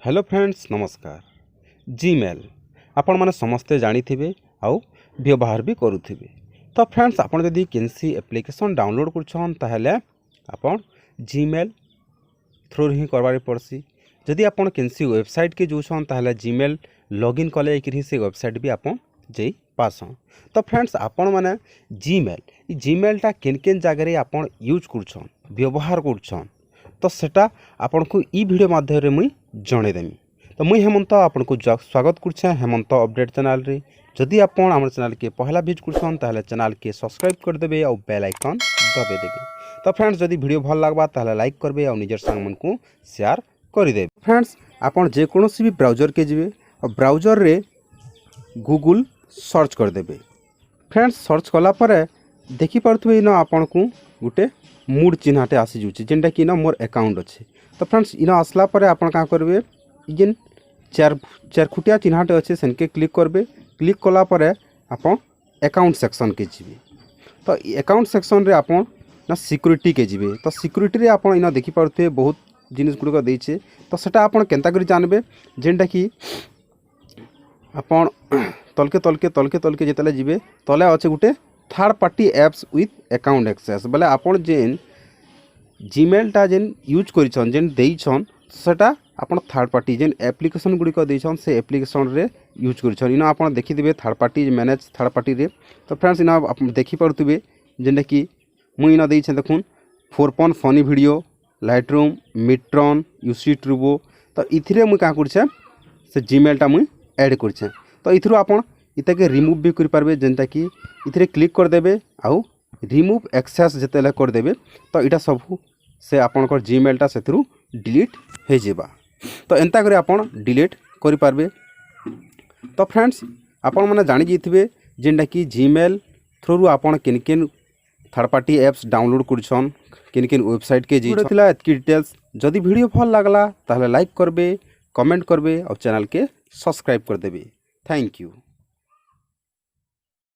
Hello friends नमस्कार। Gmail आपण मैंने समस्ते जानी थे आउ व्यवहार भी करुवे। तो फ्रेंड्स आपण जदि केनसी एप्लिकेशन डाउनलोड कर आपण जीमेल थ्रू ही करवार पड़सी। जदि आपण केनसी वेबसाइट के जोन ताहले जीमेल लॉगिन कले से वेबसाइट भी आपण जई पासन। तो फ्रेंड्स आपण मैंने जीमेलटा केन केन जगह आपण यूज कर व्यवहार कर तो सेटा आपण को ई वीडियो माध्यम मुई जणेदेमी। तो मुई हेमंत आपण को स्वागत करछे हेमंत अपडेट चैनल रे। जदि आपण हमर चैनल के पहला विजिट करछन ताहले चैनल के सब्सक्राइब कर देबे और बेल आइकन दबे देबे। तो फ्रेंड्स जदि वीडियो भल लागबा ताहले लाइक करबे और निजर संग मन को शेयर कर देबे। फ्रेंड्स आपण जे कोनोसी भी ब्राउजर के जिवे और ब्राउजर रे गूगल सर्च कर देबे। फ्रेंड्स सर्च कला परे देखि पारथुबे न आपण को गुटे मूड चिन्हटे आसी जाऊँगी जेनटा कि मोर अकाउंट अच्छे। तो फ्रेंड्स इन आसला परे आपण क्या करेंगे जेन चार खुटिया चिन्हटे अच्छे सेनके क्लिक करेंगे। क्लिक कला परे आपण अकाउंट सेक्शन के जी। तो अकाउंट सेक्शन रे आपण ना सिक्योरिटी के जी। तो सिक्योरिटी रे आपण इन देखि पारथुबे बहुत जिनिस गुड़िक देछे। तो सेटा आपण केनता करी जानबे जेनटा कि आपण तलके तलके तलके तलके जेतले जिवे तले अच्छे गुटे third party apps with account access बोले आपण जेन जीमेलटा जेन यूज करिछन जेन देइछन सेटा आपण थर्ड पार्टी जेन एप्लिकेशन गुड़िक देइछन से एप्लिकेशन रे यूज करिछन। इन आपण देखिथिबे third party manage third party रे। तो फ्रेंड्स इन आपण देखि पारथुबे जेन कि मुई इन देइछन देखुन फोरपन फनी वीडियो लाइटरूम मिट्रन यूसी ट्रूबो। तो इथिरे मुई का करछे से जीमेलटा मुई ऐड करछे। तो इथरु आपण इताके रिमूव भी कर पारबे जेनटा कि इथिरे क्लिक कर देबे आउ रिमूव एक्सेस जेतेले कर देबे। तो इटा सब से आपनकर जीमेलटा सेथरु डिलीट हो जेबा। तो एंता करे आपण डिलीट करि पारबे। तो फ्रेंड्स आपण माने जानि जइथिबे जेनटा कि जीमेल थ्रू आपण केन केन थर्ड पार्टी एप्स डाउनलोड करछन केन केन वेबसाइट के जी थिला एतकी डिटेल्स। जदि वीडियो भल लागला ताहले लाइक करबे कमेंट करबे और चैनल के सब्सक्राइब कर देबे। Thank you.